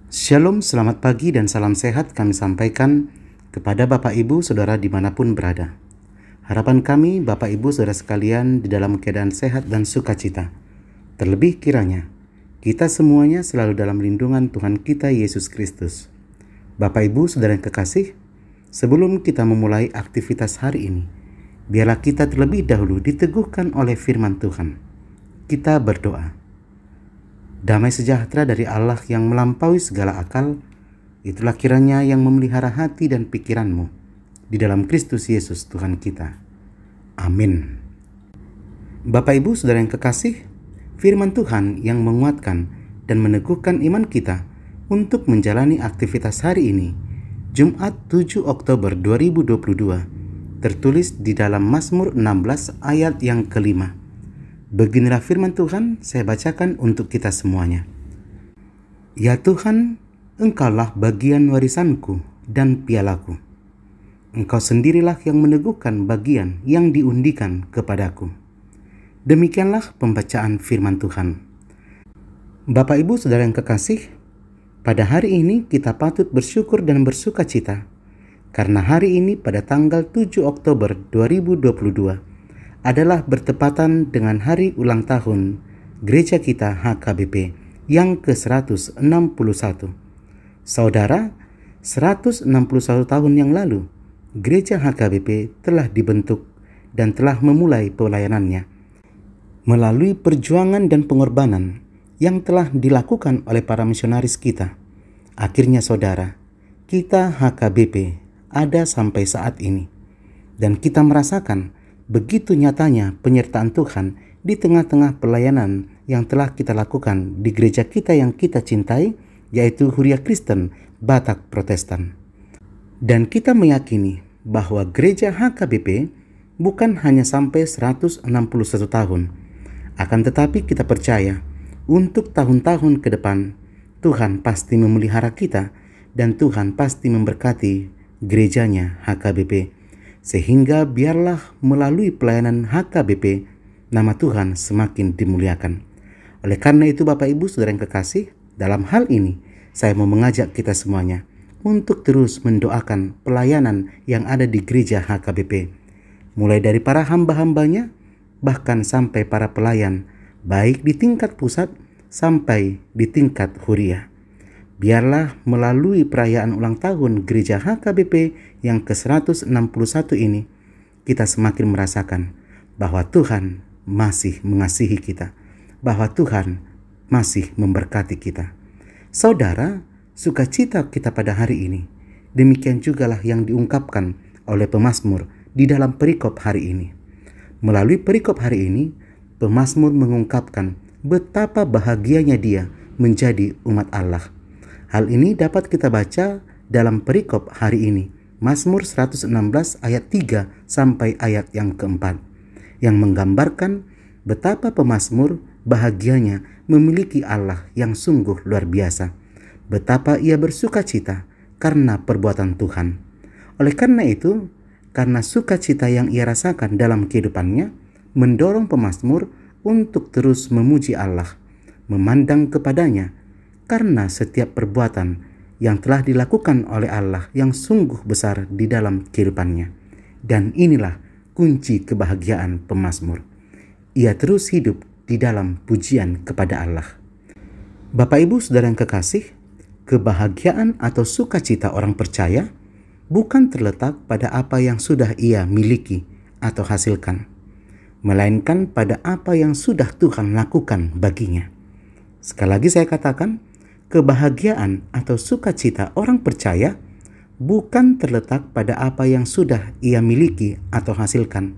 Shalom, selamat pagi dan salam sehat kami sampaikan kepada Bapak Ibu Saudara dimanapun berada. Harapan kami Bapak Ibu Saudara sekalian di dalam keadaan sehat dan sukacita. Terlebih kiranya kita semuanya selalu dalam lindungan Tuhan kita Yesus Kristus. Bapak Ibu Saudara yang kekasih, sebelum kita memulai aktivitas hari ini, biarlah kita terlebih dahulu diteguhkan oleh firman Tuhan. Kita berdoa. Damai sejahtera dari Allah yang melampaui segala akal, itulah kiranya yang memelihara hati dan pikiranmu di dalam Kristus Yesus Tuhan kita. Amin. Bapak Ibu Saudara yang kekasih, firman Tuhan yang menguatkan dan meneguhkan iman kita untuk menjalani aktivitas hari ini, Jumat 7 Oktober 2022, tertulis di dalam Mazmur 16 ayat yang kelima. Beginilah firman Tuhan, saya bacakan untuk kita semuanya. Ya Tuhan, Engkaulah bagian warisanku dan pialaku. Engkau sendirilah yang meneguhkan bagian yang diundikan kepadaku. Demikianlah pembacaan firman Tuhan. Bapak Ibu Saudara yang kekasih, pada hari ini kita patut bersyukur dan bersukacita karena hari ini pada tanggal 7 Oktober 2022 adalah bertepatan dengan hari ulang tahun gereja kita HKBP yang ke-161. Saudara, 161 tahun yang lalu, gereja HKBP telah dibentuk dan telah memulai pelayanannya. Melalui perjuangan dan pengorbanan yang telah dilakukan oleh para misionaris kita, akhirnya saudara, kita HKBP ada sampai saat ini. Dan kita merasakan begitu nyatanya penyertaan Tuhan di tengah-tengah pelayanan yang telah kita lakukan di gereja kita yang kita cintai, yaitu Huria Kristen Batak Protestan. Dan kita meyakini bahwa gereja HKBP bukan hanya sampai 161 tahun, akan tetapi kita percaya untuk tahun-tahun ke depan Tuhan pasti memelihara kita dan Tuhan pasti memberkati gerejanya HKBP. Sehingga biarlah melalui pelayanan HKBP, nama Tuhan semakin dimuliakan. Oleh karena itu Bapak Ibu Saudara yang kekasih, dalam hal ini saya mau mengajak kita semuanya untuk terus mendoakan pelayanan yang ada di gereja HKBP. Mulai dari para hamba-hambanya, bahkan sampai para pelayan, baik di tingkat pusat sampai di tingkat Huria. Biarlah melalui perayaan ulang tahun gereja HKBP yang ke-161 ini, kita semakin merasakan bahwa Tuhan masih mengasihi kita, bahwa Tuhan masih memberkati kita. Saudara, sukacita kita pada hari ini, demikian jugalah yang diungkapkan oleh pemazmur di dalam perikop hari ini. Melalui perikop hari ini, pemazmur mengungkapkan betapa bahagianya dia menjadi umat Allah. Hal ini dapat kita baca dalam perikop hari ini, Mazmur 116 ayat 3 sampai ayat yang keempat, yang menggambarkan betapa pemazmur bahagianya memiliki Allah yang sungguh luar biasa, betapa ia bersukacita karena perbuatan Tuhan. Oleh karena itu, karena sukacita yang ia rasakan dalam kehidupannya, mendorong pemazmur untuk terus memuji Allah, memandang kepadanya, karena setiap perbuatan yang telah dilakukan oleh Allah yang sungguh besar di dalam kehidupannya. Dan inilah kunci kebahagiaan pemazmur. Ia terus hidup di dalam pujian kepada Allah. Bapak Ibu Saudara yang kekasih, kebahagiaan atau sukacita orang percaya bukan terletak pada apa yang sudah ia miliki atau hasilkan, melainkan pada apa yang sudah Tuhan lakukan baginya. Sekali lagi saya katakan, kebahagiaan atau sukacita orang percaya bukan terletak pada apa yang sudah ia miliki atau hasilkan,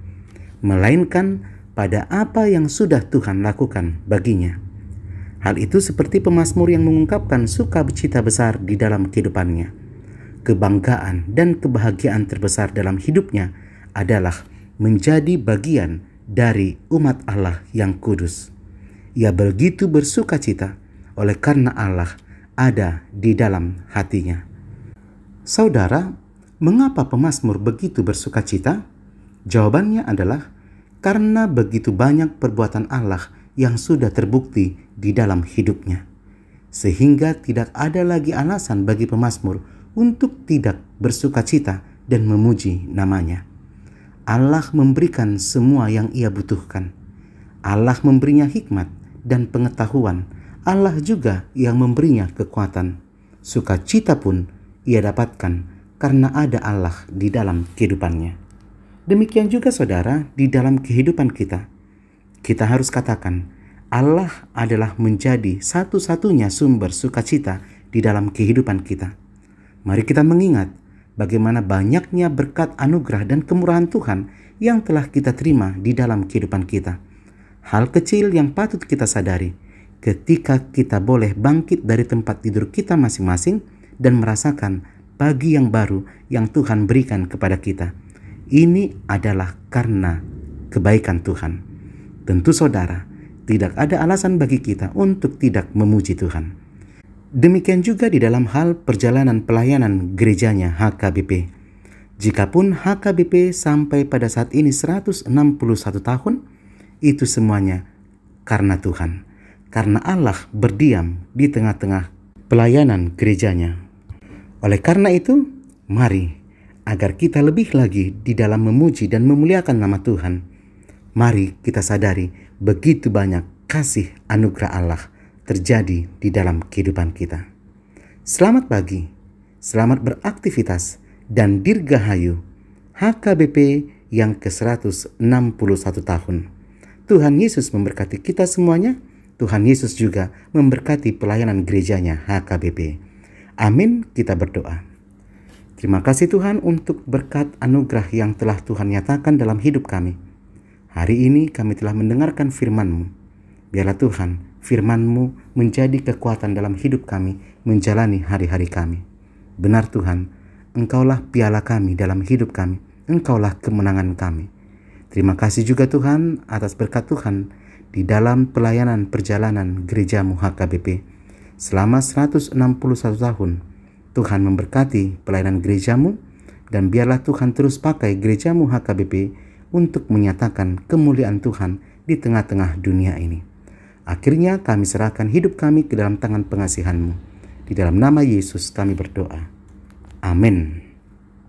melainkan pada apa yang sudah Tuhan lakukan baginya. Hal itu seperti pemazmur yang mengungkapkan sukacita besar di dalam kehidupannya. Kebanggaan dan kebahagiaan terbesar dalam hidupnya adalah menjadi bagian dari umat Allah yang kudus. Ia begitu bersukacita oleh karena Allah ada di dalam hatinya. Saudara, mengapa pemazmur begitu bersukacita? Jawabannya adalah karena begitu banyak perbuatan Allah yang sudah terbukti di dalam hidupnya. sehingga tidak ada lagi alasan bagi pemazmur untuk tidak bersukacita dan memuji namanya. Allah memberikan semua yang ia butuhkan. Allah memberinya hikmat dan pengetahuan. Allah juga yang memberinya kekuatan. Sukacita pun ia dapatkan karena ada Allah di dalam kehidupannya. Demikian juga saudara, di dalam kehidupan kita harus katakan, Allah adalah menjadi satu-satunya sumber sukacita di dalam kehidupan kita. Mari kita mengingat bagaimana banyaknya berkat anugerah dan kemurahan Tuhan yang telah kita terima di dalam kehidupan kita. Hal kecil yang patut kita sadari ketika kita boleh bangkit dari tempat tidur kita masing-masing dan merasakan pagi yang baru yang Tuhan berikan kepada kita. Ini adalah karena kebaikan Tuhan. Tentu saudara, tidak ada alasan bagi kita untuk tidak memuji Tuhan. Demikian juga di dalam hal perjalanan pelayanan gerejanya HKBP. Jikapun HKBP sampai pada saat ini 161 tahun, itu semuanya karena Tuhan. Karena Allah berdiam di tengah-tengah pelayanan gerejanya. Oleh karena itu, mari agar kita lebih lagi di dalam memuji dan memuliakan nama Tuhan, mari kita sadari begitu banyak kasih anugerah Allah terjadi di dalam kehidupan kita. Selamat pagi, selamat beraktivitas, dan dirgahayu HKBP yang ke-161 tahun. Tuhan Yesus memberkati kita semuanya. Tuhan Yesus juga memberkati pelayanan gerejanya HKBP. Amin, kita berdoa. Terima kasih Tuhan untuk berkat anugerah yang telah Tuhan nyatakan dalam hidup kami. Hari ini kami telah mendengarkan firman-Mu. Biarlah Tuhan, firman-Mu menjadi kekuatan dalam hidup kami menjalani hari-hari kami. Benar Tuhan, Engkaulah piala kami dalam hidup kami. Engkaulah kemenangan kami. Terima kasih juga Tuhan atas berkat Tuhan di dalam pelayanan perjalanan gereja-Mu HKBP. Selama 161 tahun, Tuhan memberkati pelayanan gereja-Mu, dan biarlah Tuhan terus pakai gereja-Mu HKBP untuk menyatakan kemuliaan Tuhan di tengah-tengah dunia ini. Akhirnya kami serahkan hidup kami ke dalam tangan pengasihan-Mu. Di dalam nama Yesus kami berdoa. Amin.